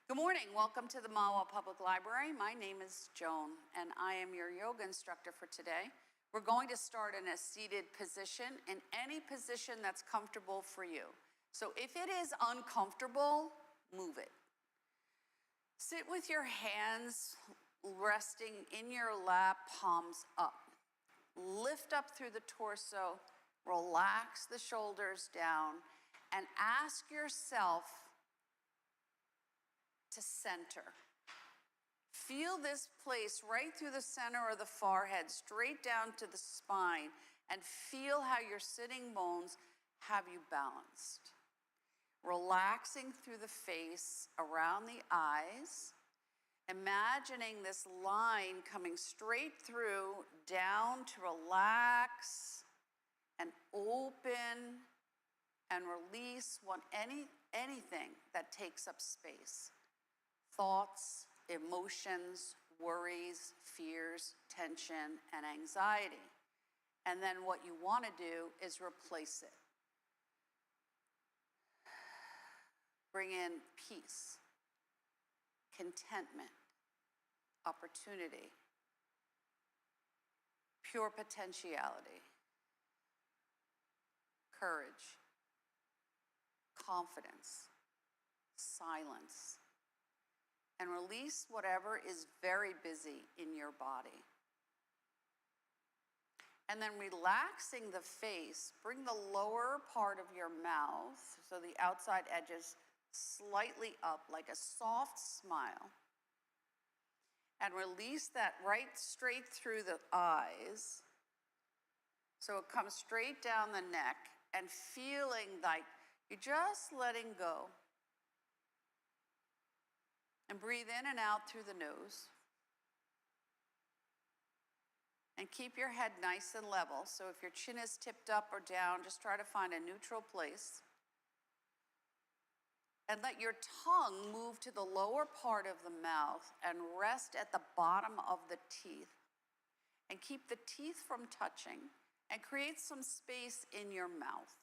Good morning, welcome to the Mahwah Public Library. My name is Joan and I am your yoga instructor for today. We're going to start in a seated position, in any position that's comfortable for you. So if it is uncomfortable, move it. Sit with your hands resting in your lap, palms up. Lift up through the torso, relax the shoulders down, and ask yourself to center. Feel this place right through the center of the forehead, straight down to the spine, and feel how your sitting bones have you balanced. Relaxing through the face, around the eyes, imagining this line coming straight through, down to relax and open and release anything that takes up space. Thoughts, emotions, worries, fears, tension, and anxiety. And then what you want to do is replace it. Bring in peace, contentment, opportunity, pure potentiality, courage, confidence, silence, and release whatever is very busy in your body. And then relaxing the face, bring the lower part of your mouth, so the outside edges slightly up like a soft smile. And release that right straight through the eyes, so it comes straight down the neck, and feeling like you're just letting go. And breathe in and out through the nose. And keep your head nice and level. So if your chin is tipped up or down, just try to find a neutral place. And let your tongue move to the lower part of the mouth and rest at the bottom of the teeth. And keep the teeth from touching and create some space in your mouth.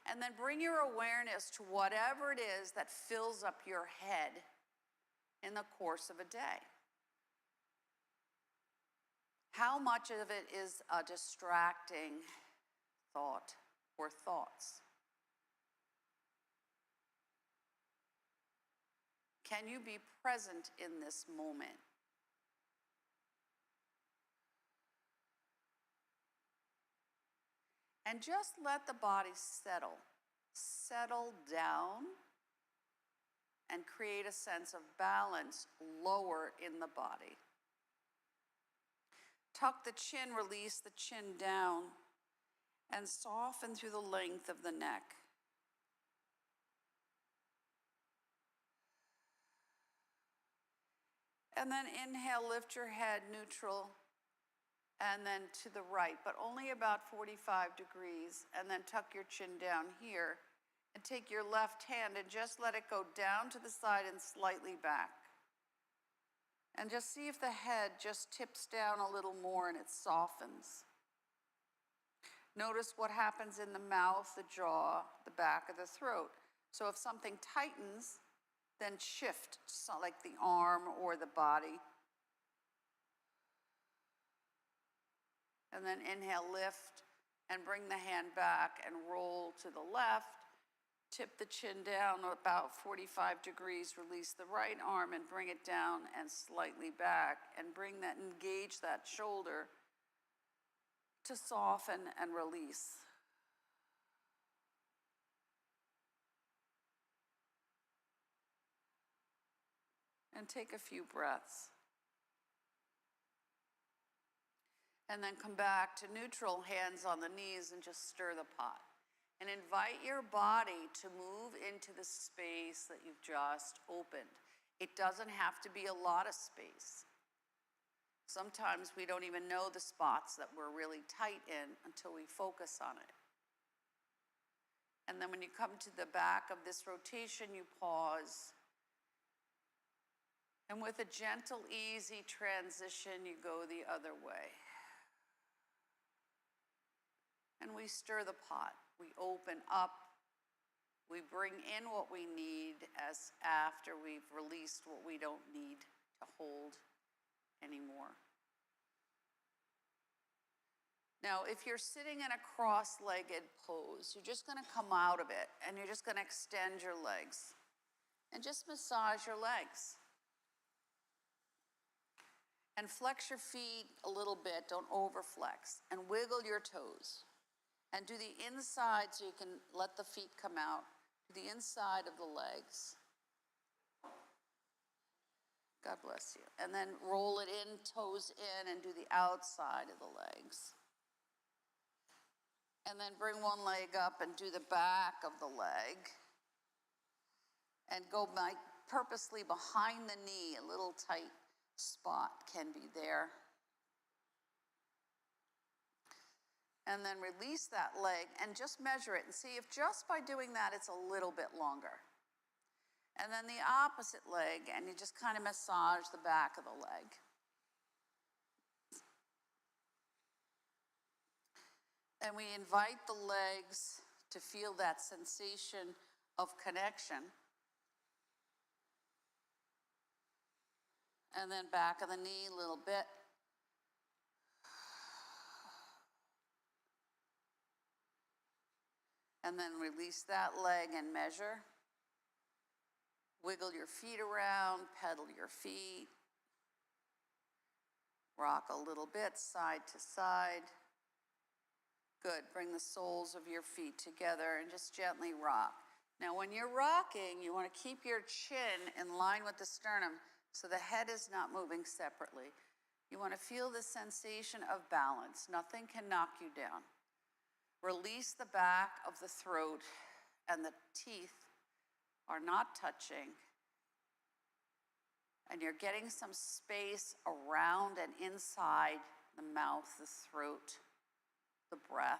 And then bring your awareness to whatever it is that fills up your head in the course of a day. How much of it is a distracting thought or thoughts? Can you be present in this moment? And just let the body settle down, and create a sense of balance lower in the body. Tuck the chin, release the chin down, and soften through the length of the neck. And then inhale, lift your head neutral, and then to the right, but only about 45 degrees, and then tuck your chin down here, and take your left hand and just let it go down to the side and slightly back. And just see if the head just tips down a little more and it softens. Notice what happens in the mouth, the jaw, the back of the throat. So if something tightens, then shift, so like the arm or the body. And then inhale, lift, and bring the hand back and roll to the left. Tip the chin down about 45 degrees, release the right arm and bring it down and slightly back, and engage that shoulder to soften and release. And take a few breaths. And then come back to neutral, hands on the knees, and just stir the pot. And invite your body to move into the space that you've just opened. It doesn't have to be a lot of space. Sometimes we don't even know the spots that we're really tight in until we focus on it. And then when you come to the back of this rotation, you pause. And with a gentle, easy transition, you go the other way. And we stir the pot. We open up We bring in what we need as after we've released what we don't need to hold anymore. Now, if you're sitting in a cross-legged pose, you're just going to come out of it and you're just going to extend your legs and just massage your legs. And flex your feet a little bit, don't overflex, and wiggle your toes. And do the inside so you can let the feet come out. Do the inside of the legs. God bless you. And then roll it in, toes in, and do the outside of the legs. And then bring one leg up and do the back of the leg. And go purposely behind the knee, a little tight spot can be there. And then release that leg and just measure it and see if just by doing that it's a little bit longer. And then the opposite leg, and you just kind of massage the back of the leg. And we invite the legs to feel that sensation of connection. And then back of the knee a little bit. And then release that leg and measure. Wiggle your feet around, pedal your feet. Rock a little bit side to side. Good, bring the soles of your feet together and just gently rock. Now when you're rocking, you want to keep your chin in line with the sternum so the head is not moving separately. You want to feel the sensation of balance. Nothing can knock you down. Release the back of the throat and the teeth are not touching. And you're getting some space around and inside the mouth, the throat, the breath.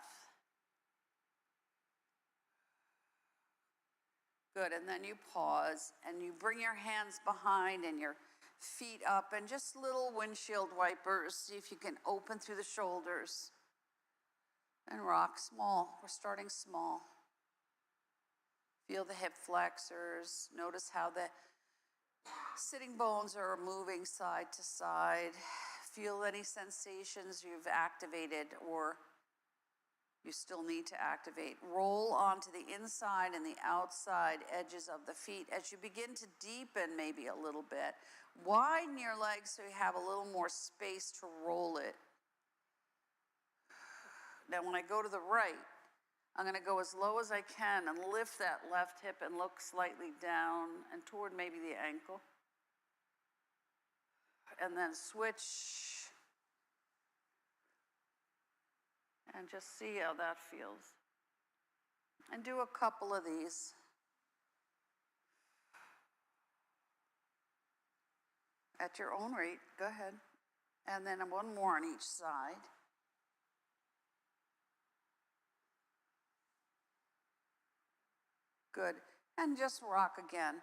Good, and then you pause and you bring your hands behind and your feet up and just little windshield wipers. See if you can open through the shoulders and rock small. We're starting small. Feel the hip flexors. Notice how the sitting bones are moving side to side. Feel any sensations you've activated or you still need to activate. Roll onto the inside and the outside edges of the feet as you begin to deepen maybe a little bit. Widen your legs so you have a little more space to roll it. Now when I go to the right, I'm going to go as low as I can and lift that left hip and look slightly down and toward maybe the ankle. And then switch. And just see how that feels. And do a couple of these. At your own rate, go ahead. And then one more on each side. Good. And just rock again.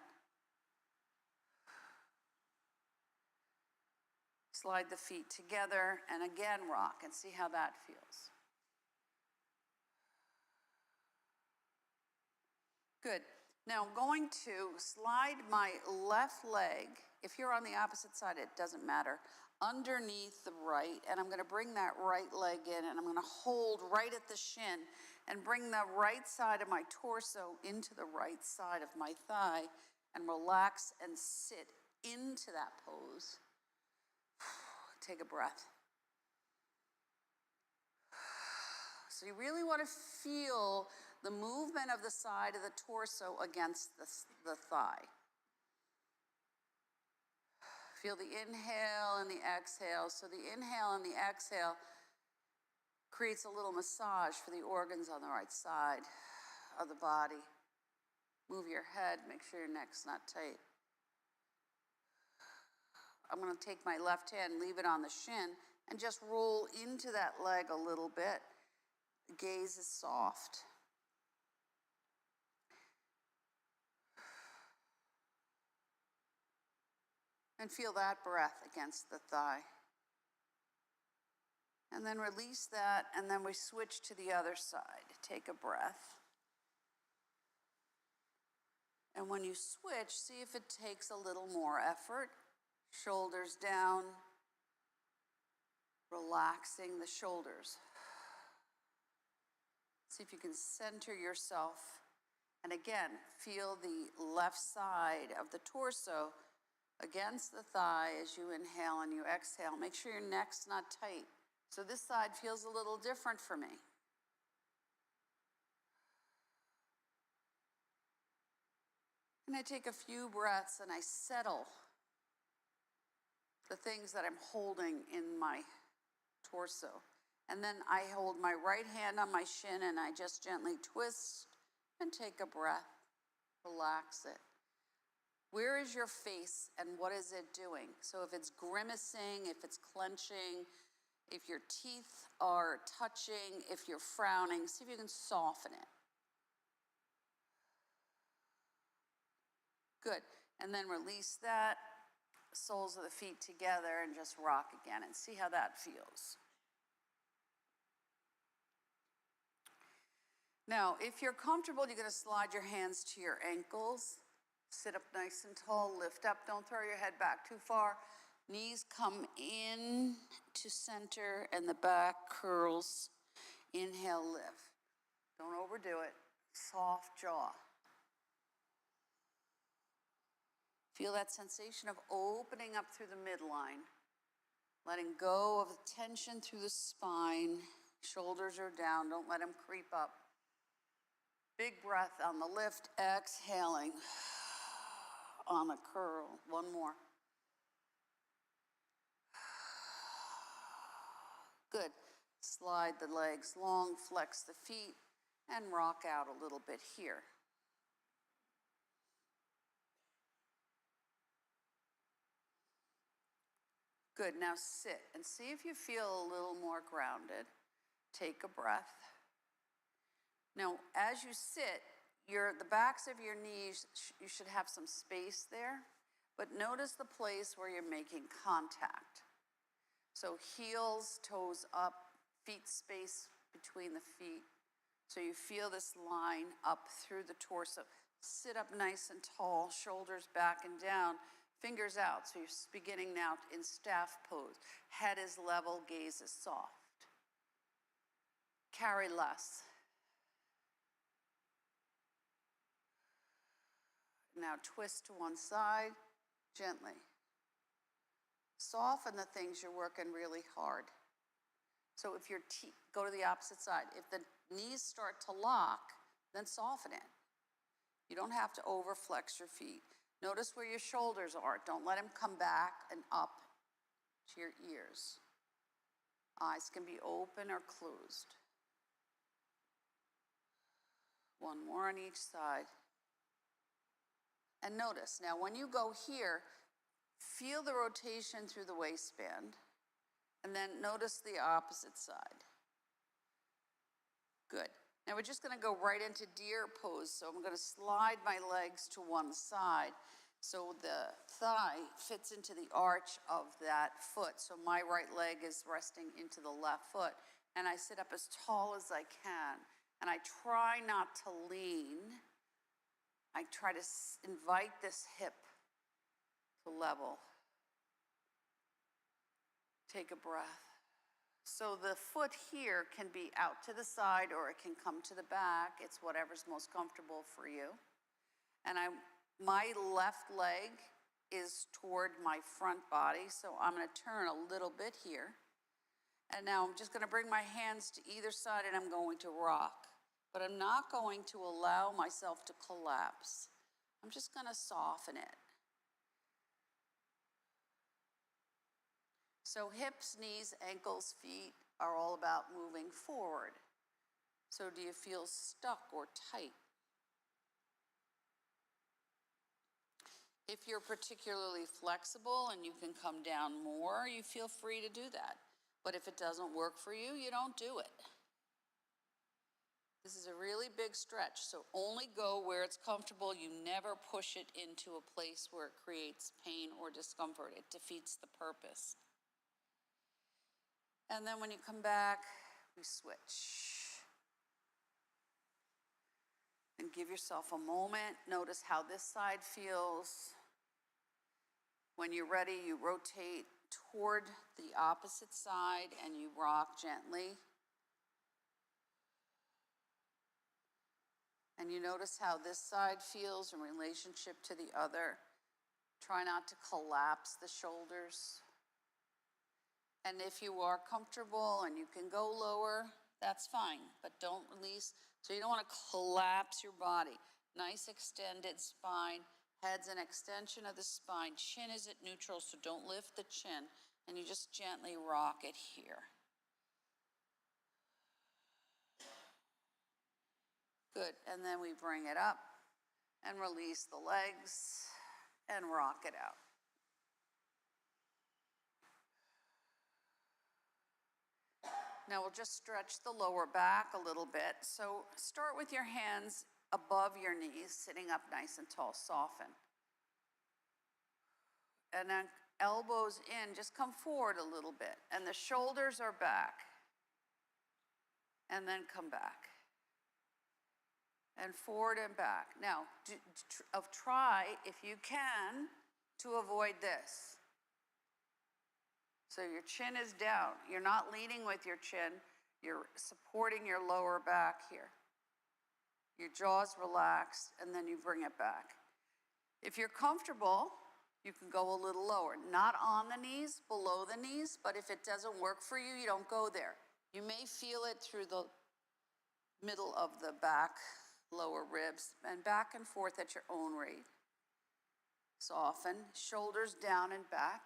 Slide the feet together and again rock and see how that feels. Good. Now I'm going to slide my left leg, if you're on the opposite side, it doesn't matter, underneath the right, and I'm going to bring that right leg in, and I'm going to hold right at the shin and bring the right side of my torso into the right side of my thigh and relax and sit into that pose. Take a breath. So you really want to feel the movement of the side of the torso against the thigh. Feel the inhale and the exhale. So the inhale and the exhale creates a little massage for the organs on the right side of the body. Move your head, make sure your neck's not tight. I'm going to take my left hand, leave it on the shin, and just roll into that leg a little bit. The gaze is soft. And feel that breath against the thigh. And then release that, and then we switch to the other side. Take a breath. And when you switch, see if it takes a little more effort. Shoulders down, relaxing the shoulders. See if you can center yourself. And again, feel the left side of the torso against the thigh as you inhale and you exhale. Make sure your neck's not tight. So this side feels a little different for me. And I take a few breaths and I settle the things that I'm holding in my torso. And then I hold my right hand on my shin and I just gently twist and take a breath. Relax it. Where is your face and what is it doing? So if it's grimacing, if it's clenching, if your teeth are touching, if you're frowning, see if you can soften it. Good. And then release that, soles of the feet together, and just rock again and see how that feels. Now, if you're comfortable, you're going to slide your hands to your ankles. Sit up nice and tall, lift up. Don't throw your head back too far. Knees come in to center and the back curls. Inhale, lift. Don't overdo it. Soft jaw. Feel that sensation of opening up through the midline, letting go of the tension through the spine. Shoulders are down, don't let them creep up. Big breath on the lift, exhaling on the curl. One more. Good. Slide the legs long, flex the feet, and rock out a little bit here. Good, now sit and see if you feel a little more grounded. Take a breath. Now, as you sit, the backs of your knees, you should have some space there, but notice the place where you're making contact. So heels, toes up, feet space between the feet. So you feel this line up through the torso. Sit up nice and tall, shoulders back and down. Fingers out, so you're beginning now in staff pose. Head is level, gaze is soft. Carry less. Now twist to one side, gently. Soften the things you're working really hard. So if go to the opposite side. If the knees start to lock, then soften it. You don't have to overflex your feet. Notice where your shoulders are. Don't let them come back and up to your ears. Eyes can be open or closed. One more on each side. And notice, now when you go here, feel the rotation through the waistband, and then notice the opposite side. Good. Now we're just going to go right into deer pose. So I'm going to slide my legs to one side so the thigh fits into the arch of that foot. So my right leg is resting into the left foot. And I sit up as tall as I can. And I try not to lean. I try to invite this hip to level. Take a breath. So the foot here can be out to the side or it can come to the back. It's whatever's most comfortable for you. And my left leg is toward my front body, so I'm going to turn a little bit here. And now I'm just going to bring my hands to either side and I'm going to rock. But I'm not going to allow myself to collapse. I'm just going to soften it. So hips, knees, ankles, feet are all about moving forward. So do you feel stuck or tight? If you're particularly flexible and you can come down more, you feel free to do that. But if it doesn't work for you, you don't do it. This is a really big stretch, so only go where it's comfortable. You never push it into a place where it creates pain or discomfort. It defeats the purpose. And then when you come back, we switch. And give yourself a moment. Notice how this side feels. When you're ready, you rotate toward the opposite side and you rock gently. And you notice how this side feels in relationship to the other. Try not to collapse the shoulders. And if you are comfortable and you can go lower, that's fine, but don't release. So you don't want to collapse your body. Nice extended spine. Head's an extension of the spine. Chin is at neutral, so don't lift the chin. And you just gently rock it here. Good, and then we bring it up and release the legs and rock it out. Now we'll just stretch the lower back a little bit. So start with your hands above your knees, sitting up nice and tall, soften. And then elbows in, just come forward a little bit. And the shoulders are back. And then come back. And forward and back. Now, try, if you can, to avoid this. So your chin is down. You're not leading with your chin. You're supporting your lower back here. Your jaw's relaxed, and then you bring it back. If you're comfortable, you can go a little lower. Not on the knees, below the knees, but if it doesn't work for you, you don't go there. You may feel it through the middle of the back, lower ribs, and back and forth at your own rate. Soften, shoulders down and back.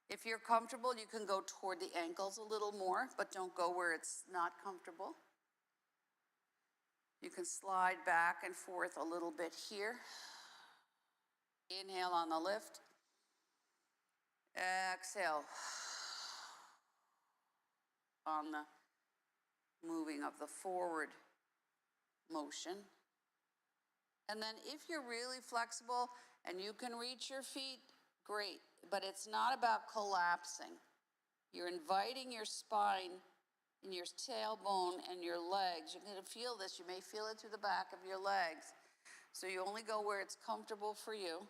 If you're comfortable, you can go toward the ankles a little more, but don't go where it's not comfortable. You can slide back and forth a little bit here. Inhale on the lift. Exhale on the moving of the forward motion. And then if you're really flexible and you can reach your feet, great, but it's not about collapsing. You're inviting your spine and your tailbone and your legs. You're going to feel this. You may feel it through the back of your legs. So you only go where it's comfortable for you.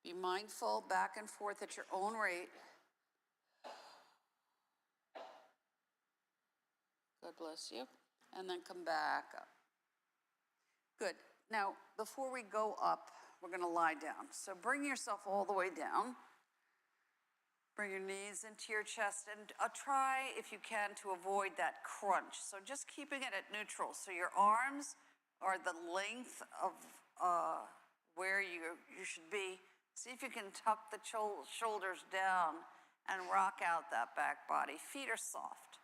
Be mindful back and forth at your own rate. God bless you. And then come back up. Good. Now, before we go up, we're going to lie down. So bring yourself all the way down. Bring your knees into your chest and try, if you can, to avoid that crunch. So just keeping it at neutral. So your arms are the length of where you should be. See if you can tuck the shoulders down and rock out that back body. Feet are soft.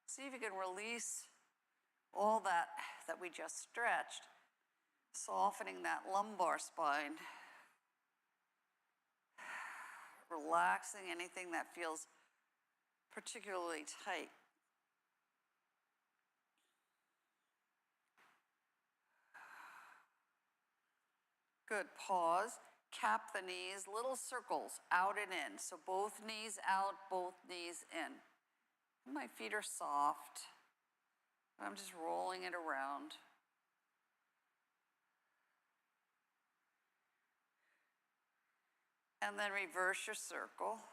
See if you can release all that we just stretched, softening that lumbar spine. Relaxing anything that feels particularly tight. Good, pause, cap the knees, little circles, out and in. So both knees out, both knees in. My feet are soft. I'm just rolling it around. And then reverse your circle.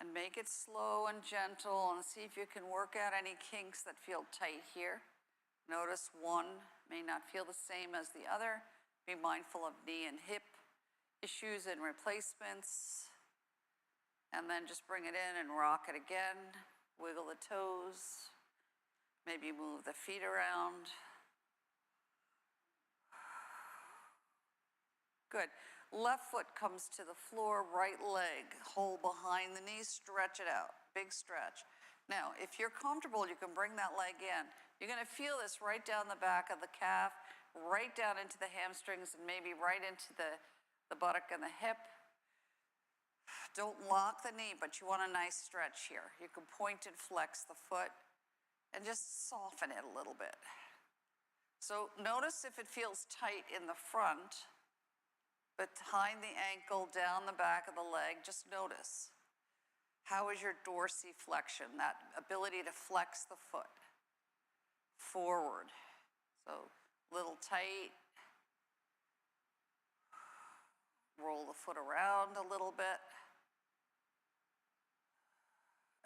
And make it slow and gentle and see if you can work out any kinks that feel tight here. Notice one may not feel the same as the other. Be mindful of knee and hip issues and replacements. And then just bring it in and rock it again. Wiggle the toes. Maybe move the feet around. Good. Left foot comes to the floor, right leg. Hold behind the knees, stretch it out. Big stretch. Now, if you're comfortable, you can bring that leg in. You're going to feel this right down the back of the calf, right down into the hamstrings, and maybe right into the buttock and the hip. Don't lock the knee, but you want a nice stretch here. You can point and flex the foot and just soften it a little bit. So notice if it feels tight in the front, but behind the ankle, down the back of the leg, just notice. How is your dorsiflexion, that ability to flex the foot forward? So a little tight. Roll the foot around a little bit.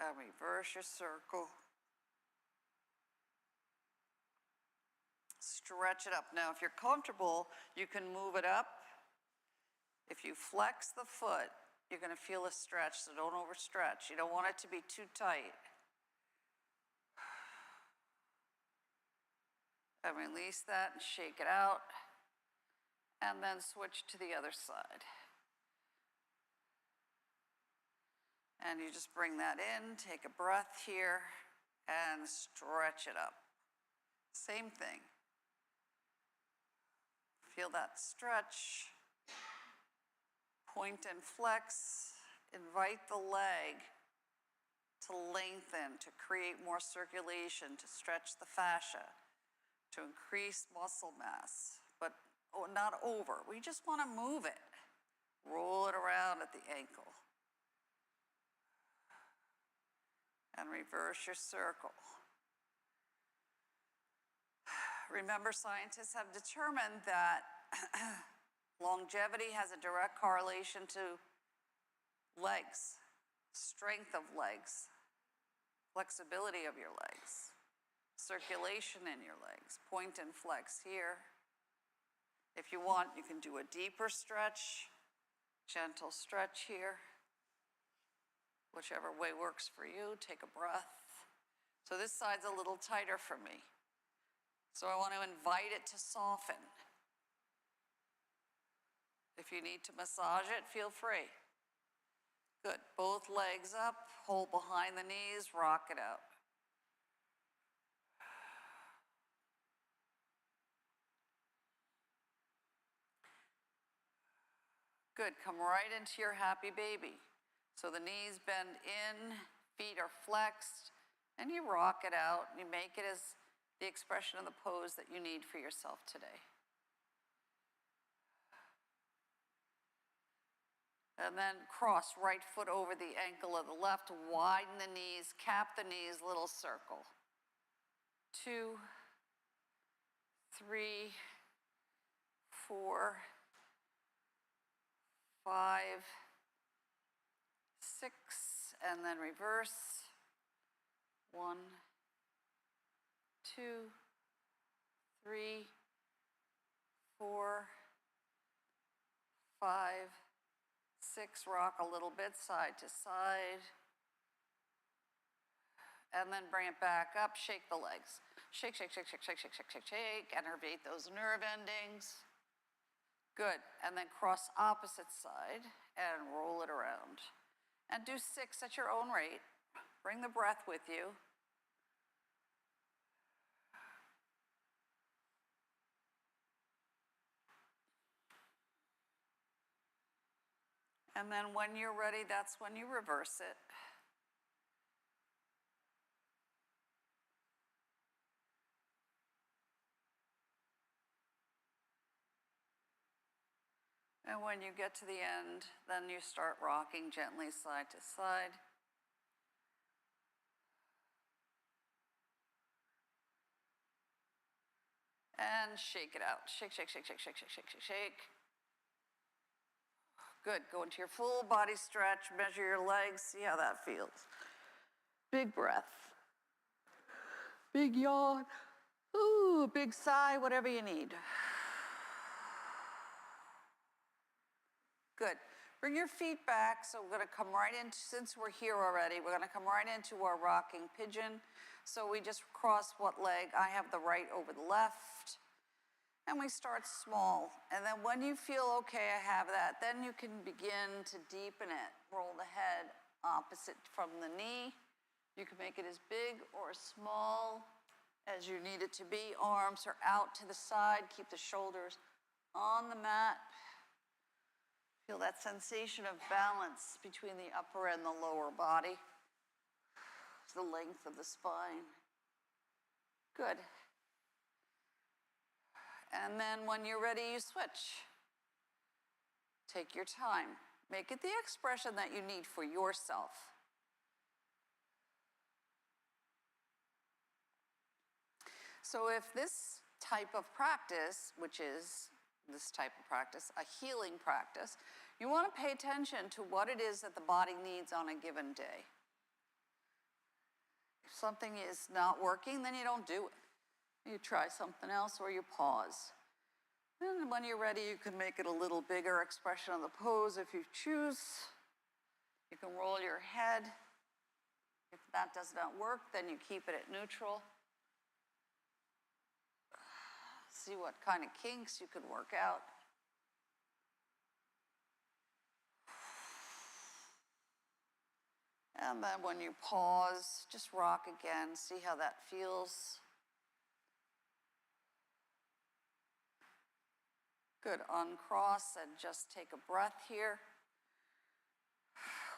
And reverse your circle. Stretch it up. Now, if you're comfortable, you can move it up. If you flex the foot, you're going to feel a stretch, so don't overstretch. You don't want it to be too tight. And release that and shake it out. And then switch to the other side. And you just bring that in, take a breath here, and stretch it up. Same thing. Feel that stretch. Point and flex. Invite the leg to lengthen, to create more circulation, to stretch the fascia, to increase muscle mass, but not over. We just want to move it. Roll it around at the ankle. And reverse your circle. Remember, scientists have determined that longevity has a direct correlation to legs, strength of legs, flexibility of your legs, circulation in your legs. Point and flex here. If you want, you can do a deeper stretch, gentle stretch here. Whichever way works for you, take a breath. So this side's a little tighter for me. So I want to invite it to soften. If you need to massage it, feel free. Good, both legs up, hold behind the knees, rock it out. Good, come right into your happy baby. So the knees bend in, feet are flexed, and you rock it out, and you make it as the expression of the pose that you need for yourself today. And then cross right foot over the ankle of the left, widen the knees, cap the knees, little circle. 2, 3, 4, 5, 6, and then reverse. 1, 2, 3, 4, 5, 6. Rock a little bit side to side. And then bring it back up, shake the legs. Shake, shake, shake, shake, shake, shake, shake, shake, shake. Innervate those nerve endings. Good, and then cross opposite side and roll it around. And do 6 at your own rate. Bring the breath with you. And then when you're ready, that's when you reverse it. And when you get to the end, then you start rocking gently side to side. And shake it out. Shake, shake, shake, shake, shake, shake, shake, shake, shake. Good, go into your full body stretch, measure your legs, see how that feels. Big breath. Big yawn. Ooh, big sigh, whatever you need. Good. Bring your feet back. So we're going to come right into, since we're here already, we're going to come right into our rocking pigeon. So we just cross what leg? I have the right over the left. And we start small. And then when you feel okay, I have that, then you can begin to deepen it. Roll the head opposite from the knee. You can make it as big or as small as you need it to be. Arms are out to the side. Keep the shoulders on the mat. Feel that sensation of balance between the upper and the lower body. The length of the spine. Good. And then when you're ready, you switch. Take your time. Make it the expression that you need for yourself. So if this type of practice, which is this type of practice, a healing practice, you want to pay attention to what it is that the body needs on a given day. If something is not working, then you don't do it. You try something else or you pause. And when you're ready, you can make it a little bigger expression of the pose if you choose. You can roll your head. If that does not work, then you keep it at neutral. See what kind of kinks you can work out. And then when you pause, just rock again, see how that feels. Good, uncross and just take a breath here.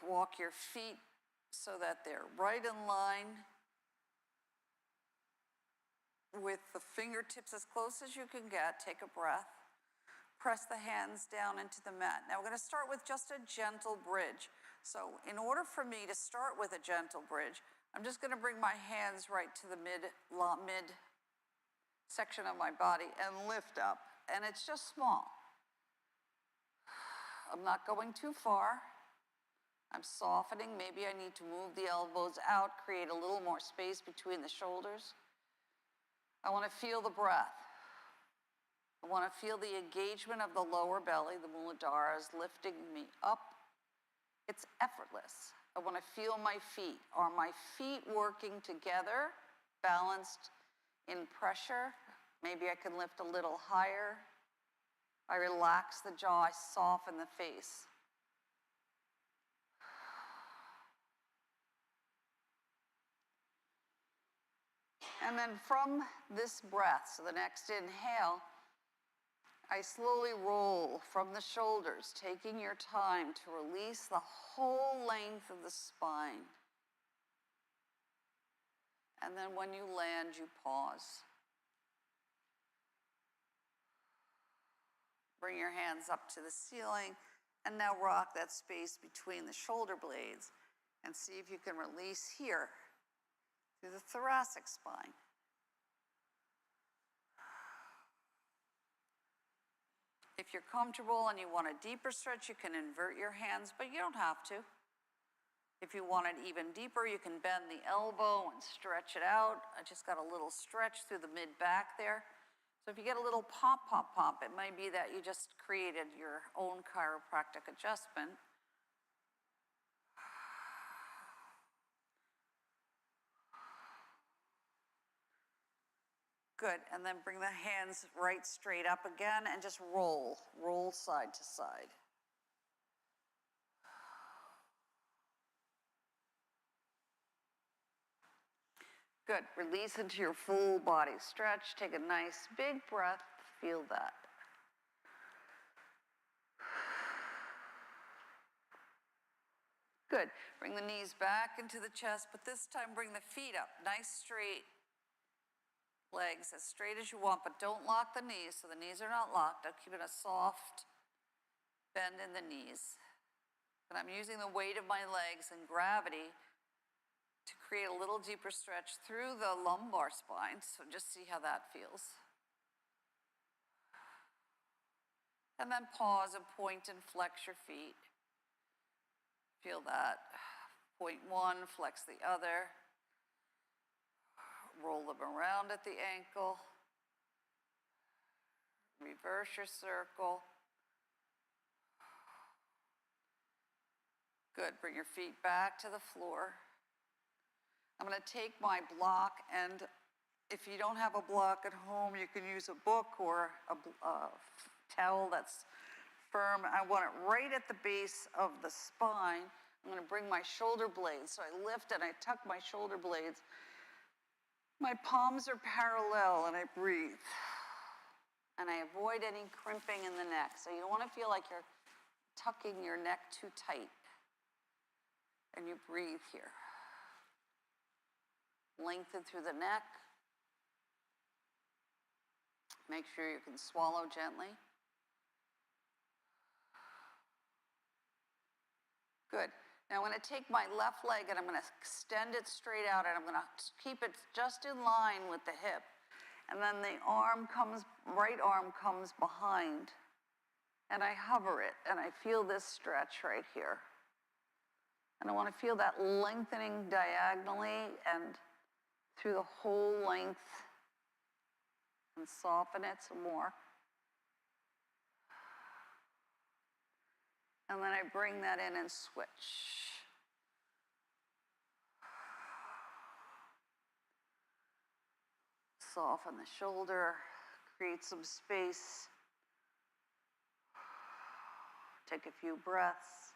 Walk your feet so that they're right in line with the fingertips as close as you can get. Take a breath. Press the hands down into the mat. Now we're going to start with just a gentle bridge. So in order for me to start with a gentle bridge, I'm just going to bring my hands right to the mid section of my body and lift up. And it's just small. I'm not going too far. I'm softening. Maybe I need to move the elbows out, create a little more space between the shoulders. I want to feel the breath. I want to feel the engagement of the lower belly. The Muladhara is lifting me up. It's effortless. I want to feel my feet. Are my feet working together, balanced in pressure? Maybe I can lift a little higher. I relax the jaw, I soften the face. And then from this breath, so the next inhale, I slowly roll from the shoulders, taking your time to release the whole length of the spine. And then when you land, you pause. Bring your hands up to the ceiling, and now rock that space between the shoulder blades and see if you can release here through the thoracic spine. If you're comfortable and you want a deeper stretch, you can invert your hands, but you don't have to. If you want it even deeper, you can bend the elbow and stretch it out. I just got a little stretch through the mid-back there. So if you get a little pop, pop, pop, it might be that you just created your own chiropractic adjustment. Good, and then bring the hands right straight up again and just roll side to side. Good, release into your full body stretch. Take a nice big breath, feel that. Good, bring the knees back into the chest, but this time bring the feet up, nice straight legs, as straight as you want, but don't lock the knees, so the knees are not locked. I'll keep it a soft bend in the knees. And I'm using the weight of my legs and gravity to create a little deeper stretch through the lumbar spine, so just see how that feels. And then pause and point and flex your feet. Feel that. Point one, flex the other. Roll them around at the ankle. Reverse your circle. Good, bring your feet back to the floor. I'm going to take my block, and if you don't have a block at home, you can use a book or a towel that's firm. I want it right at the base of the spine. I'm going to bring my shoulder blades. So I lift and I tuck my shoulder blades. My palms are parallel and I breathe. And I avoid any crimping in the neck. So you don't want to feel like you're tucking your neck too tight. And you breathe here. Lengthen through the neck. Make sure you can swallow gently. Good. Now I'm going to take my left leg and I'm going to extend it straight out, and I'm going to keep it just in line with the hip. And then the right arm comes behind, and I hover it, and I feel this stretch right here. And I want to feel that lengthening diagonally and through the whole length, and soften it some more. And then I bring that in and switch. Soften the shoulder, create some space. Take a few breaths.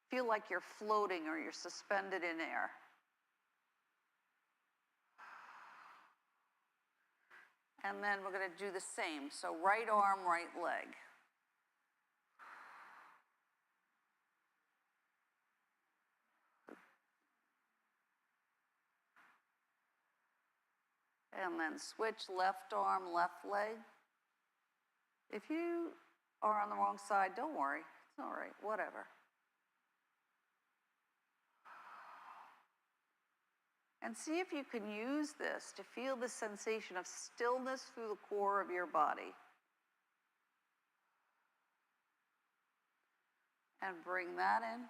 Feel like you're floating or you're suspended in air. And then we're going to do the same. So right arm, right leg. And then switch left arm, left leg. If you are on the wrong side, don't worry. It's all right, whatever. And see if you can use this to feel the sensation of stillness through the core of your body. And bring that in.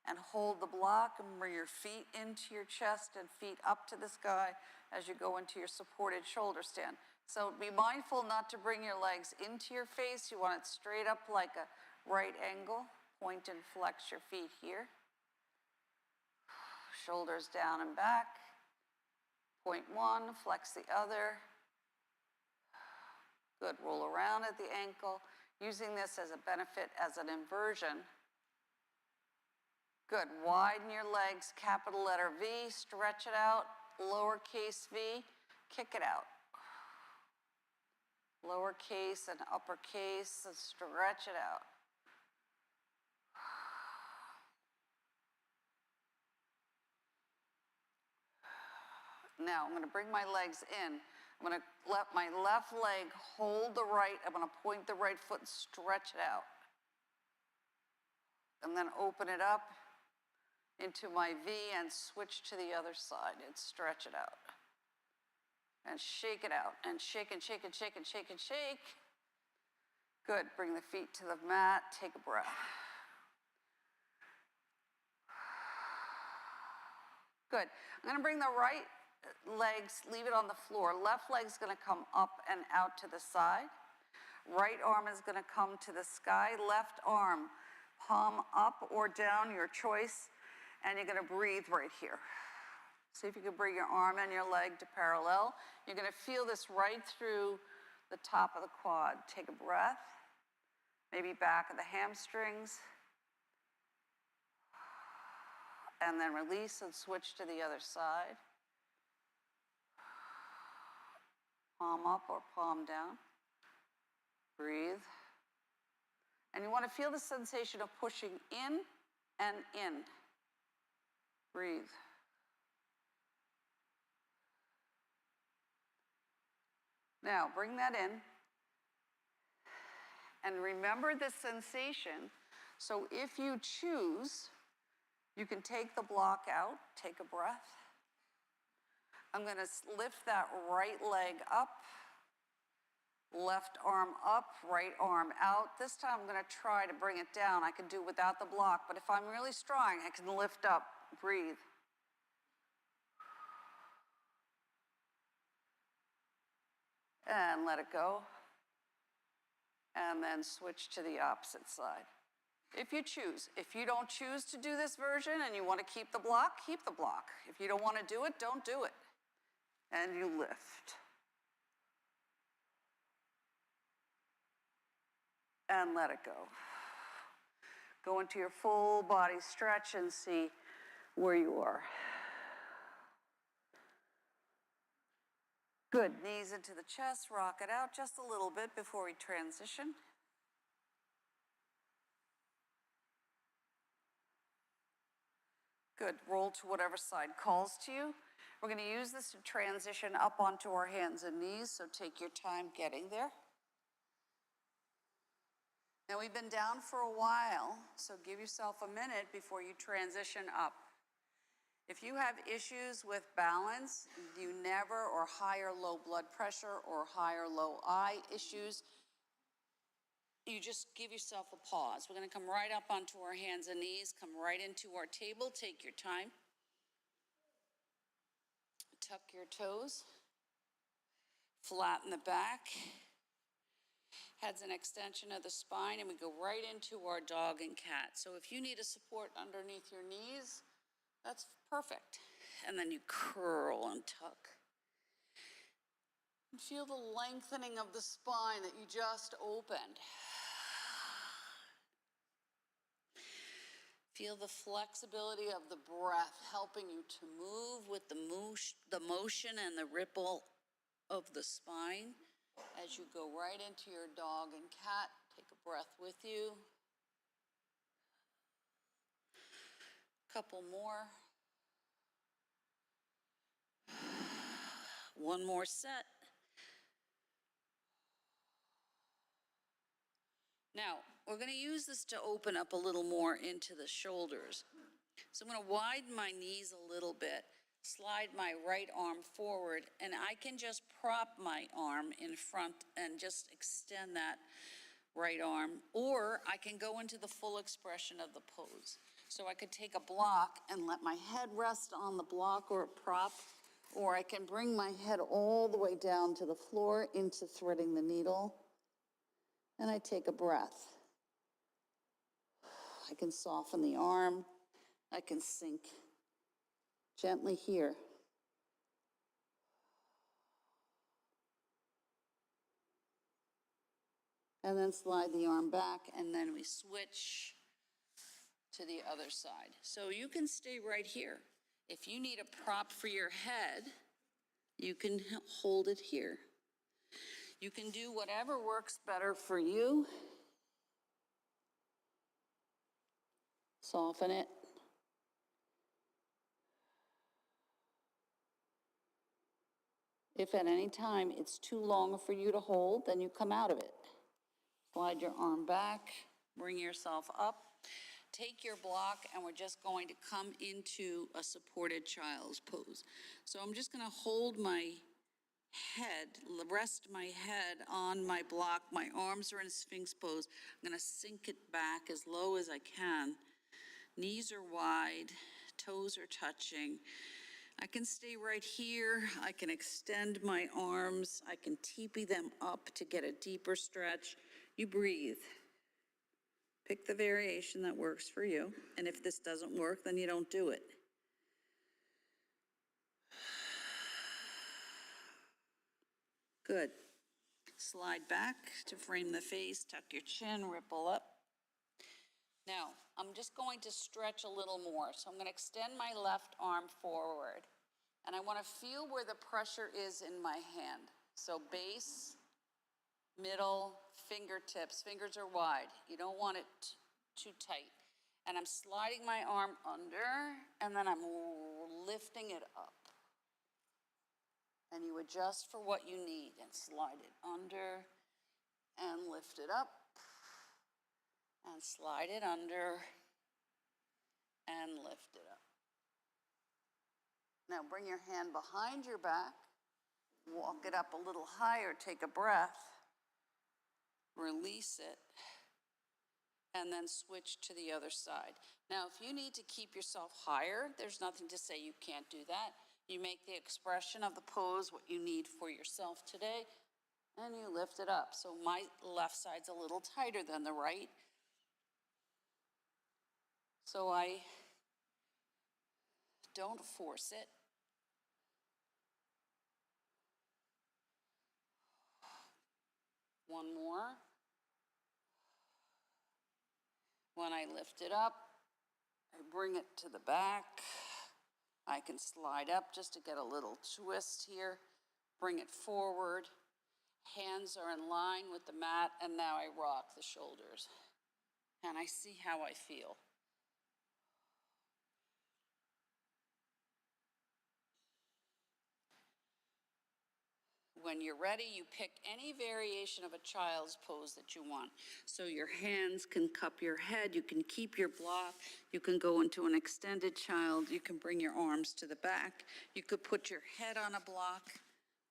And hold the block and bring your feet into your chest and feet up to the sky as you go into your supported shoulder stand. So be mindful not to bring your legs into your face. You want it straight up like a right angle. Point and flex your feet here. Shoulders down and back. Point one, flex the other. Good, roll around at the ankle. Using this as a benefit as an inversion. Good, widen your legs, capital letter V, stretch it out, lowercase v, kick it out. Lowercase and uppercase, and stretch it out. Now, I'm going to bring my legs in. I'm going to let my left leg hold the right. I'm going to point the right foot and stretch it out. And then open it up into my V and switch to the other side and stretch it out. And shake it out, and shake and shake and shake and shake and shake. Good, bring the feet to the mat, take a breath. Good, I'm gonna bring the right legs, leave it on the floor. Left leg's gonna come up and out to the side. Right arm is gonna come to the sky. Left arm, palm up or down, your choice. And you're gonna breathe right here. See if you can bring your arm and your leg to parallel. You're gonna feel this right through the top of the quad. Take a breath, maybe back of the hamstrings. And then release and switch to the other side. Palm up or palm down. Breathe. And you wanna feel the sensation of pushing in and in. Breathe. Now, bring that in. And remember this sensation. So if you choose, you can take the block out, take a breath. I'm going to lift that right leg up, left arm up, right arm out. This time I'm going to try to bring it down. I can do without the block, but if I'm really strong, I can lift up. Breathe. And let it go. And then switch to the opposite side. If you choose. If you don't choose to do this version and you want to keep the block, keep the block. If you don't want to do it, don't do it. And you lift. And let it go. Go into your full body stretch and see where you are. Good, knees into the chest, rock it out just a little bit before we transition. Good, roll to whatever side calls to you. We're going to use this to transition up onto our hands and knees, so take your time getting there. Now we've been down for a while, so give yourself a minute before you transition up. If you have issues with balance, you never, or high or low blood pressure or high or low eye issues, you just give yourself a pause. We're gonna come right up onto our hands and knees, come right into our table, take your time. Tuck your toes, flatten the back, head's an extension of the spine, and we go right into our dog and cat. So if you need a support underneath your knees, that's perfect. And then you curl and tuck. And feel the lengthening of the spine that you just opened. Feel the flexibility of the breath helping you to move with the motion and the ripple of the spine as you go right into your dog and cat. Take a breath with you. Couple more. One more set. Now, we're going to use this to open up a little more into the shoulders. So I'm going to widen my knees a little bit, slide my right arm forward, and I can just prop my arm in front and just extend that right arm, or I can go into the full expression of the pose. So I could take a block and let my head rest on the block or a prop, or I can bring my head all the way down to the floor into threading the needle, and I take a breath. I can soften the arm. I can sink gently here. And then slide the arm back, and then we switch to the other side. So you can stay right here. If you need a prop for your head, you can hold it here. You can do whatever works better for you. Soften it. If at any time it's too long for you to hold, then you come out of it. Slide your arm back, bring yourself up. Take your block, and we're just going to come into a supported child's pose. So I'm just going to hold my head, rest my head on my block. My arms are in Sphinx pose. I'm going to sink it back as low as I can. Knees are wide, toes are touching. I can stay right here. I can extend my arms. I can teepee them up to get a deeper stretch. You breathe. Pick the variation that works for you. And if this doesn't work, then you don't do it. Good. Slide back to frame the face, tuck your chin, ripple up. Now, I'm just going to stretch a little more. So I'm going to extend my left arm forward. And I want to feel where the pressure is in my hand. So base, middle, fingertips. Fingers are wide. You don't want it too tight. And I'm sliding my arm under, and then I'm lifting it up. And you adjust for what you need and slide it under and lift it up and slide it under and lift it up. Now bring your hand behind your back, walk it up a little higher, take a breath, release it, and then switch to the other side. Now, if you need to keep yourself higher, there's nothing to say you can't do that. You make the expression of the pose what you need for yourself today, and you lift it up. So my left side's a little tighter than the right. So I don't force it. One more. When I lift it up, I bring it to the back. I can slide up just to get a little twist here. Bring it forward. Hands are in line with the mat, and now I rock the shoulders. And I see how I feel. When you're ready, you pick any variation of a child's pose that you want. So your hands can cup your head, you can keep your block, you can go into an extended child, you can bring your arms to the back, you could put your head on a block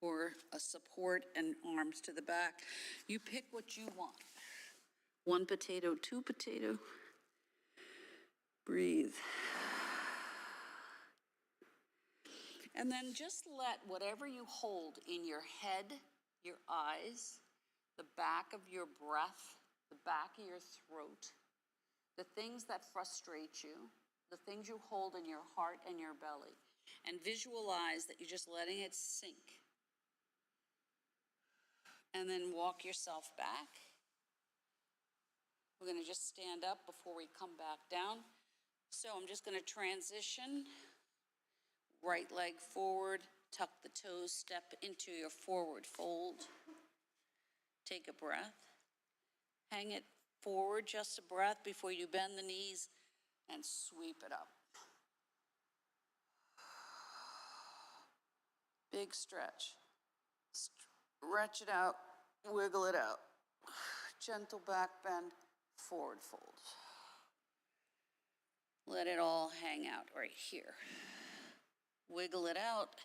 or a support and arms to the back. You pick what you want. 1 potato, 2 potato. Breathe. And then just let whatever you hold in your head, your eyes, the back of your breath, the back of your throat, the things that frustrate you, the things you hold in your heart and your belly, and visualize that you're just letting it sink. And then walk yourself back. We're going to just stand up before we come back down. So I'm just going to transition. Right leg forward, tuck the toes, step into your forward fold. Take a breath. Hang it forward, just a breath before you bend the knees and sweep it up. Big stretch. Stretch it out, wiggle it out. Gentle back bend, forward fold. Let it all hang out right here. Wiggle it out,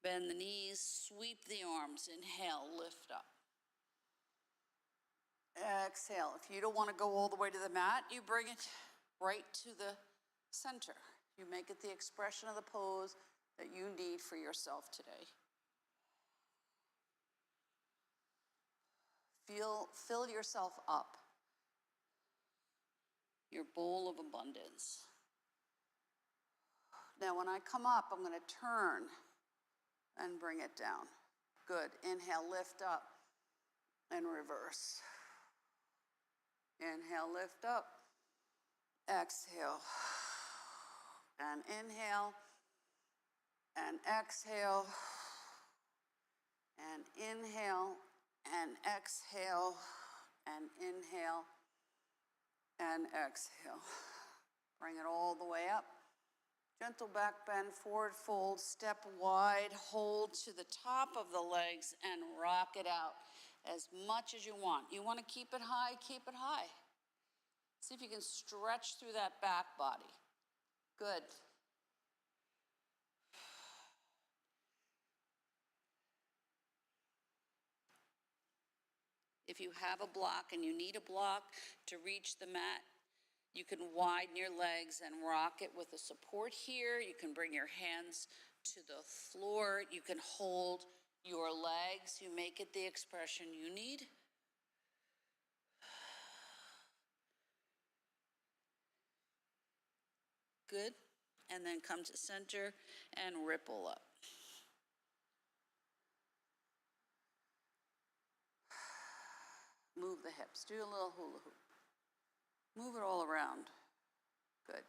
bend the knees, sweep the arms, inhale, lift up. Exhale, if you don't want to go all the way to the mat, you bring it right to the center. You make it the expression of the pose that you need for yourself today. Fill yourself up, your bowl of abundance. Now, when I come up, I'm going to turn and bring it down. Good. Inhale, lift up, and reverse. Inhale, lift up. Exhale. And inhale. And exhale. And inhale. And exhale. And inhale. And exhale. Bring it all the way up. Gentle back bend, forward fold, step wide, hold to the top of the legs and rock it out as much as you want. You want to keep it high, keep it high. See if you can stretch through that back body. Good. If you have a block and you need a block to reach the mat, you can widen your legs and rock it with a support here. You can bring your hands to the floor. You can hold your legs. You make it the expression you need. Good. And then come to center and ripple up. Move the hips. Do a little hula hoop. Move it all around. Good.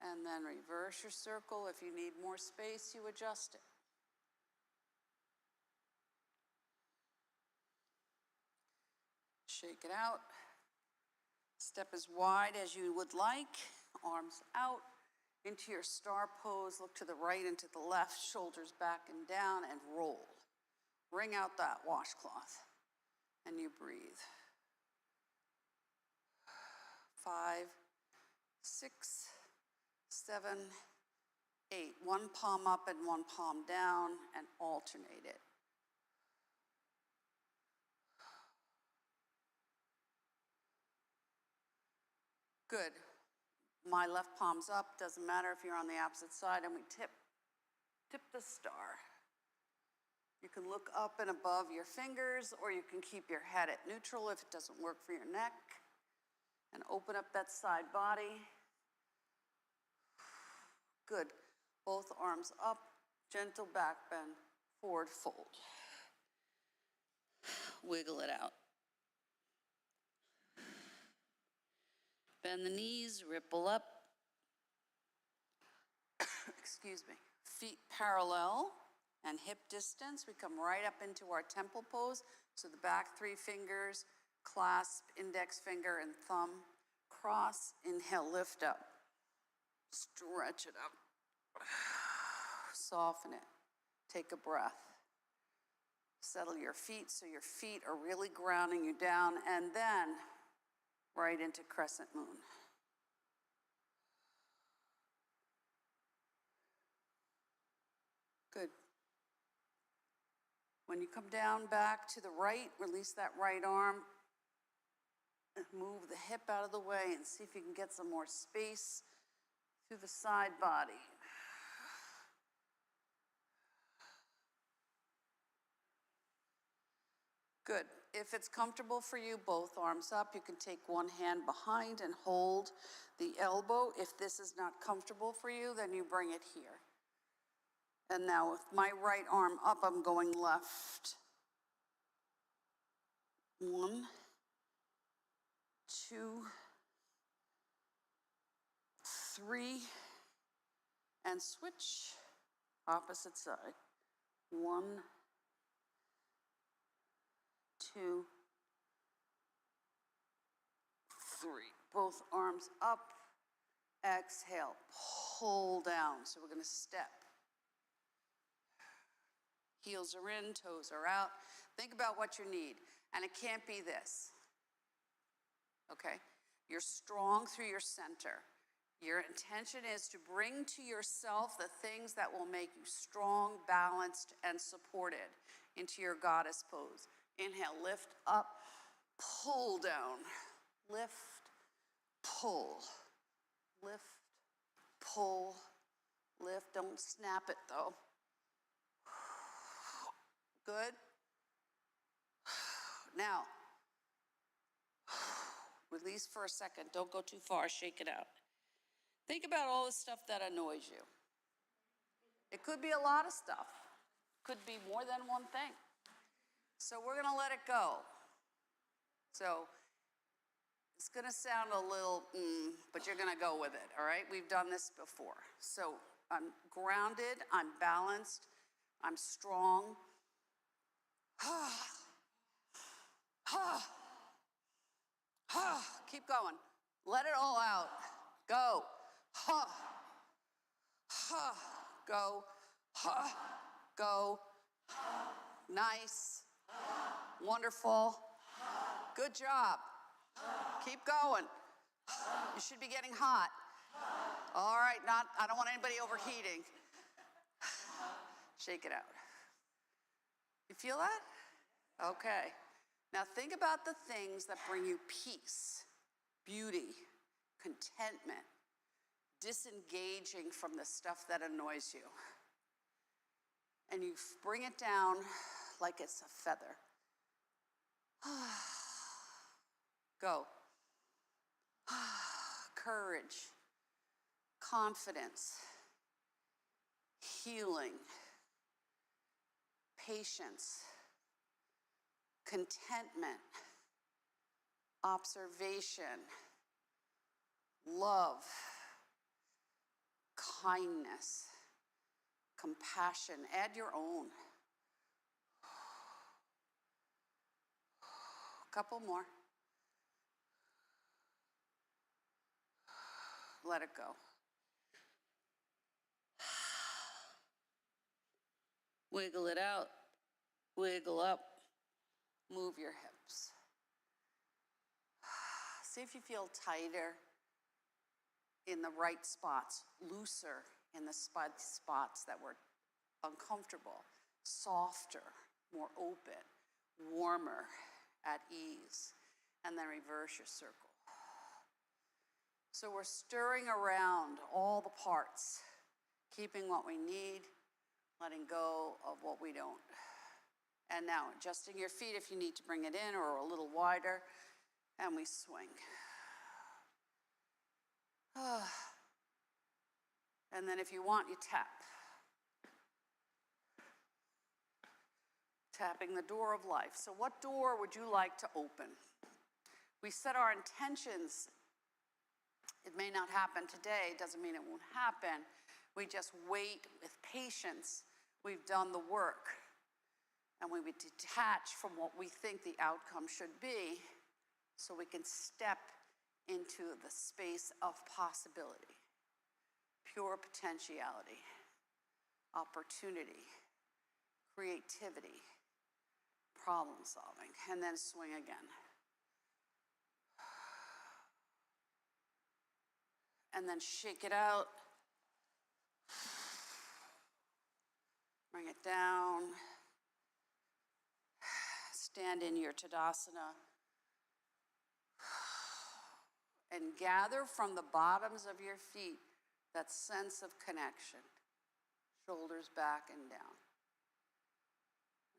And then reverse your circle. If you need more space, you adjust it. Shake it out. Step as wide as you would like. Arms out into your star pose. Look to the right and to the left. Shoulders back and down and roll. Wring out that washcloth. And you breathe. 5, 6, 7, 8. One palm up and one palm down, and alternate it. Good. My left palm's up. Doesn't matter if you're on the opposite side, and we tip the star. You can look up and above your fingers, or you can keep your head at neutral if it doesn't work for your neck. And open up that side body. Good. Both arms up, gentle back bend, forward fold. Wiggle it out. Bend the knees, ripple up. Excuse me. Feet parallel and hip distance. We come right up into our temple pose. So the back 3 fingers, clasp, index finger and thumb. Cross, inhale, lift up. Stretch it up. Soften it. Take a breath. Settle your feet so your feet are really grounding you down, and then right into crescent moon. Good. When you come down back to the right, release that right arm. Move the hip out of the way and see if you can get some more space through the side body. Good. If it's comfortable for you, both arms up. You can take one hand behind and hold the elbow. If this is not comfortable for you, then you bring it here. And now with my right arm up, I'm going left. 1, 2, 3, and switch. Opposite side. 1, 2, 3. Both arms up. Exhale. Pull down. So we're going to step. Heels are in, toes are out. Think about what you need. And it can't be this. Okay? You're strong through your center. Your intention is to bring to yourself the things that will make you strong, balanced, and supported into your goddess pose. Inhale, lift up, pull down. Lift, pull. Lift, pull, lift. Don't snap it though. Good. Now, release for a second. Don't go too far. Shake it out. Think about all the stuff that annoys you. It could be a lot of stuff. Could be more than one thing. So we're going to let it go. So it's going to sound a little, but you're going to go with it, all right? We've done this before. So I'm grounded. I'm balanced. I'm strong. Keep going. Let it all out. Go. Go. Go. Nice. Wonderful. Good job. Keep going. You should be getting hot. All right, I don't want anybody overheating. Shake it out. You feel that? Okay. Now think about the things that bring you peace, beauty, contentment, disengaging from the stuff that annoys you. And you bring it down like it's a feather. Go. Courage, confidence, healing, patience, contentment, observation, love, kindness, compassion. Add your own. Couple more. Let it go. Wiggle it out. Wiggle up. Move your hips. See if you feel tighter in the right spots, looser in the spots that were uncomfortable, softer, more open, warmer, at ease, and then reverse your circle. So we're stirring around all the parts, keeping what we need, letting go of what we don't. And now adjusting your feet if you need to bring it in or a little wider, and we swing. And then if you want, you tap. Tapping the door of life. So what door would you like to open? We set our intentions. It may not happen today, doesn't mean it won't happen. We just wait with patience. We've done the work. And we would detach from what we think the outcome should be so we can step into the space of possibility, pure potentiality. opportunity, creativity, problem solving, and then swing again. And then shake it out. Bring it down. Stand in your Tadasana. And gather from the bottoms of your feet that sense of connection. Shoulders back and down.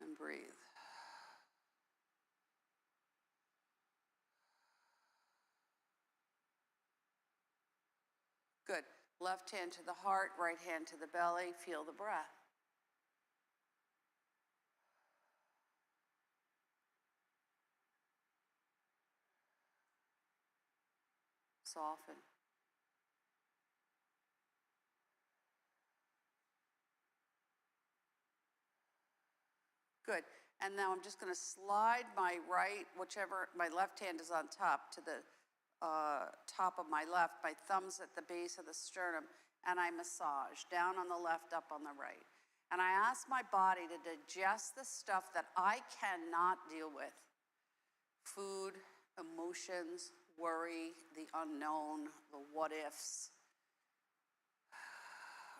And breathe. Good. Left hand to the heart, right hand to the belly. Feel the breath. Soften. Good. And now I'm just going to slide my right, my left hand is on top, to the top of my left, my thumbs at the base of the sternum, and I massage down on the left, up on the right. And I ask my body to digest the stuff that I cannot deal with. Food, emotions, worry, the unknown, the what ifs.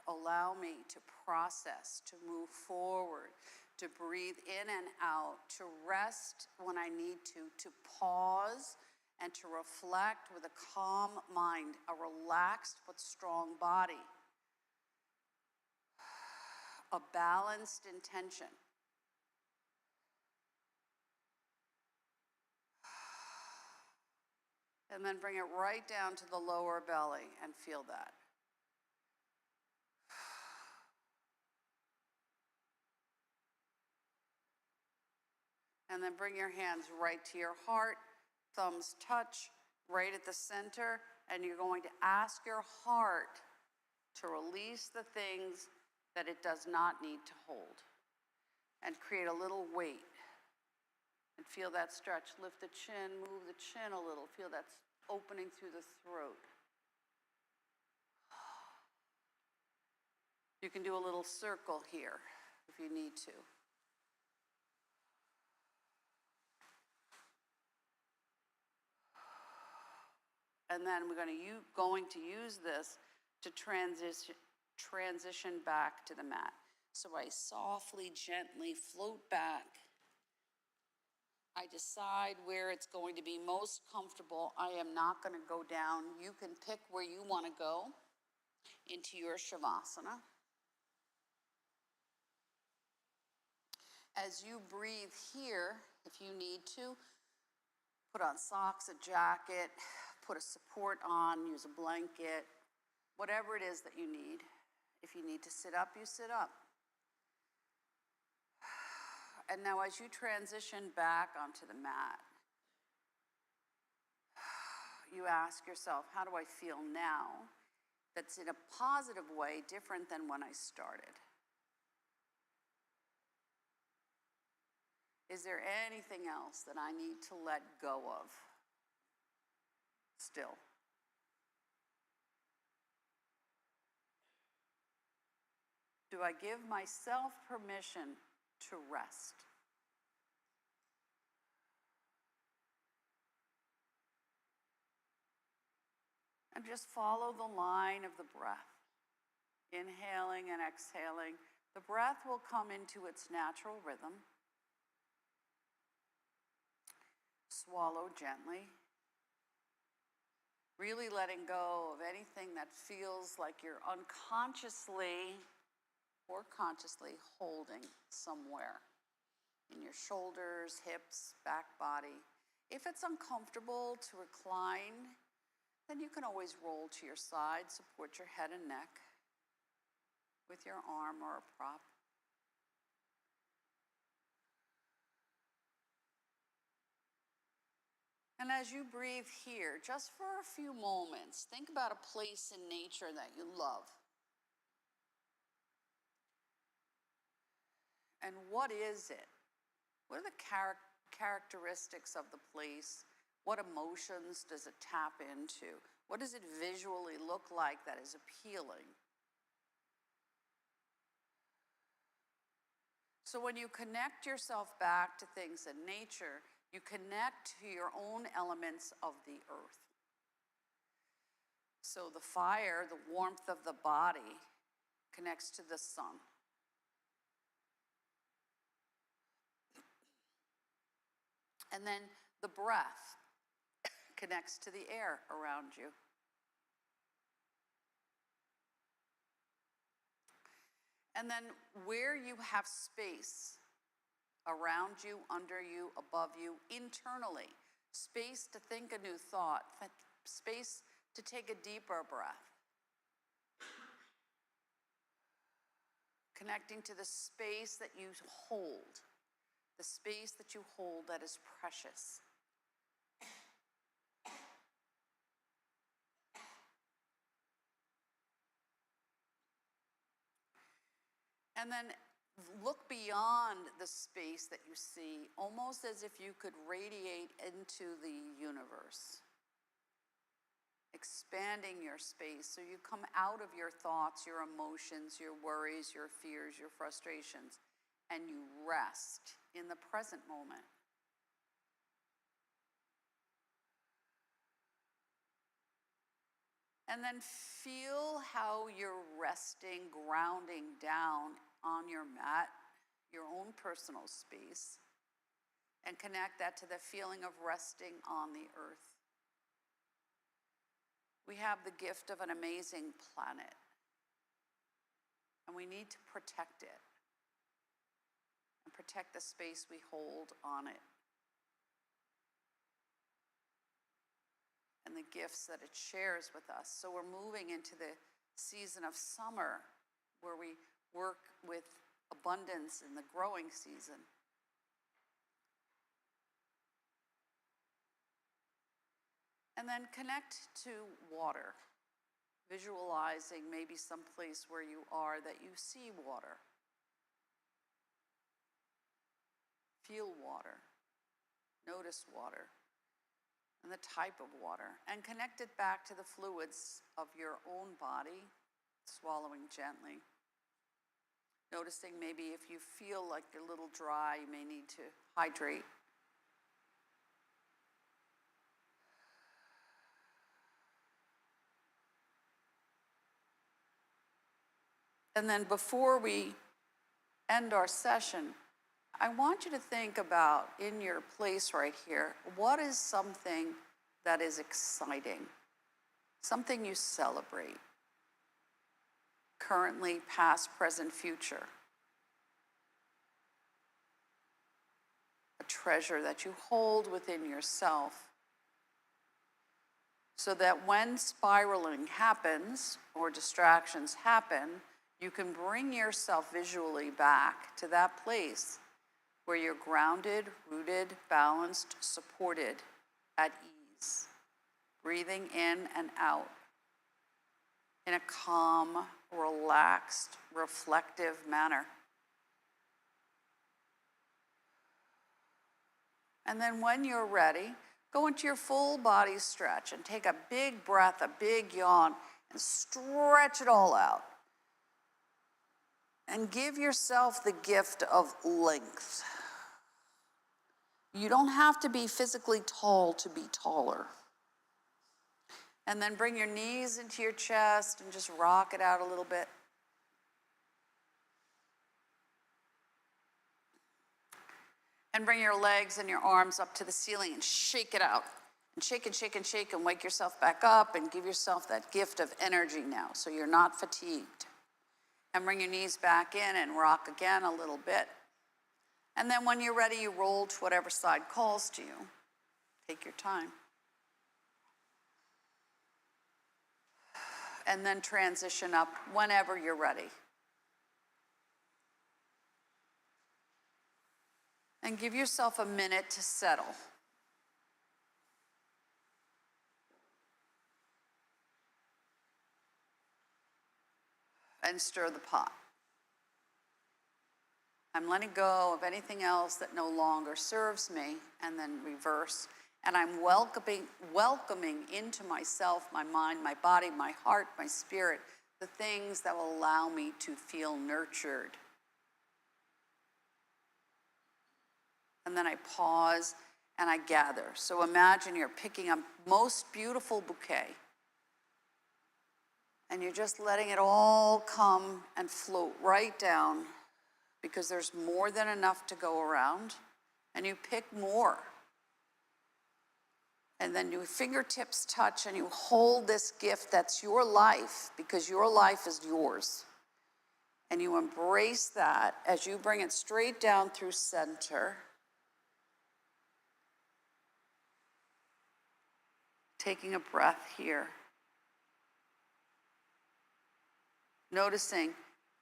Allow me to process, to move forward, to breathe in and out, to rest when I need to pause, and to reflect with a calm mind, a relaxed but strong body, a balanced intention. And then bring it right down to the lower belly and feel that. And then bring your hands right to your heart, thumbs touch right at the center, and you're going to ask your heart to release the things that it does not need to hold, and create a little weight. And feel that stretch. Lift the chin, move the chin a little. Feel that opening through the throat. You can do a little circle here if you need to. And then we're going to use this to transition back to the mat. So I softly, gently float back. I decide where it's going to be most comfortable. I am not going to go down. You can pick where you want to go into your Shavasana. As you breathe here, if you need to, put on socks, a jacket, put a support on, use a blanket, whatever it is that you need. If you need to sit up, you sit up. And now as you transition back onto the mat, you ask yourself, how do I feel now that's in a positive way different than when I started? Is there anything else that I need to let go of still? Do I give myself permission to rest? And just follow the line of the breath. Inhaling and exhaling. The breath will come into its natural rhythm. Swallow gently. Really letting go of anything that feels like you're unconsciously or consciously holding somewhere in your shoulders, hips, back body. If it's uncomfortable to recline, then you can always roll to your side, support your head and neck with your arm or a prop. And as you breathe here, just for a few moments, think about a place in nature that you love. And what is it? What are the characteristics of the place? What emotions does it tap into? What does it visually look like that is appealing? So when you connect yourself back to things in nature, you connect to your own elements of the earth. So the fire, the warmth of the body, connects to the sun. And then the breath connects to the air around you. And then where you have space around you, under you, above you, internally, space to think a new thought, space to take a deeper breath. Connecting to the space that you hold, the space that you hold that is precious. And then look beyond the space that you see, almost as if you could radiate into the universe. Expanding your space so you come out of your thoughts, your emotions, your worries, your fears, your frustrations, and you rest in the present moment. And then feel how you're resting, grounding down on your mat, your own personal space, and connect that to the feeling of resting on the earth. We have the gift of an amazing planet, and we need to protect it and protect the space we hold on it and the gifts that it shares with us. So we're moving into the season of summer where we work with abundance in the growing season. And then connect to water, visualizing maybe some place where you are that you see water. Feel water, notice water, and the type of water, and connect it back to the fluids of your own body, swallowing gently. Noticing maybe if you feel like you're a little dry, you may need to hydrate. And then before we end our session, I want you to think about, in your place right here, what is something that is exciting, something you celebrate, currently, past, present, future. A treasure that you hold within yourself, so that when spiraling happens or distractions happen, you can bring yourself visually back to that place where you're grounded, rooted, balanced, supported, at ease, breathing in and out in a calm, relaxed, reflective manner. And then when you're ready, go into your full body stretch and take a big breath, a big yawn, and stretch it all out. And give yourself the gift of length. You don't have to be physically tall to be taller. And then bring your knees into your chest and just rock it out a little bit. And bring your legs and your arms up to the ceiling and shake it out. And shake and shake and shake and wake yourself back up and give yourself that gift of energy now so you're not fatigued. And bring your knees back in and rock again a little bit. And then when you're ready, you roll to whatever side calls to you. Take your time. And then transition up whenever you're ready. And give yourself a minute to settle. And stir the pot. I'm letting go of anything else that no longer serves me, and then reverse. And I'm welcoming into myself, my mind, my body, my heart, my spirit, the things that will allow me to feel nurtured. and then I pause and I gather. So imagine you're picking a most beautiful bouquet and you're just letting it all come and float right down because there's more than enough to go around, and you pick more. And then your fingertips touch and you hold this gift that's your life, because your life is yours. And you embrace that as you bring it straight down through center. Taking a breath here. Noticing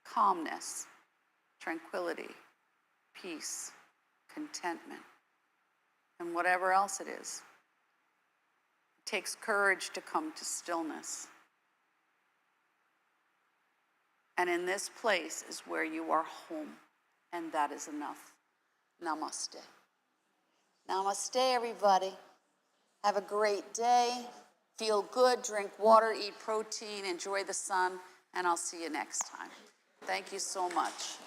calmness, tranquility, peace, contentment, and whatever else it is. It takes courage to come to stillness. And in this place is where you are home, and that is enough. Namaste. Namaste, everybody. Have a great day. Feel good, drink water, eat protein, enjoy the sun, and I'll see you next time. Thank you so much.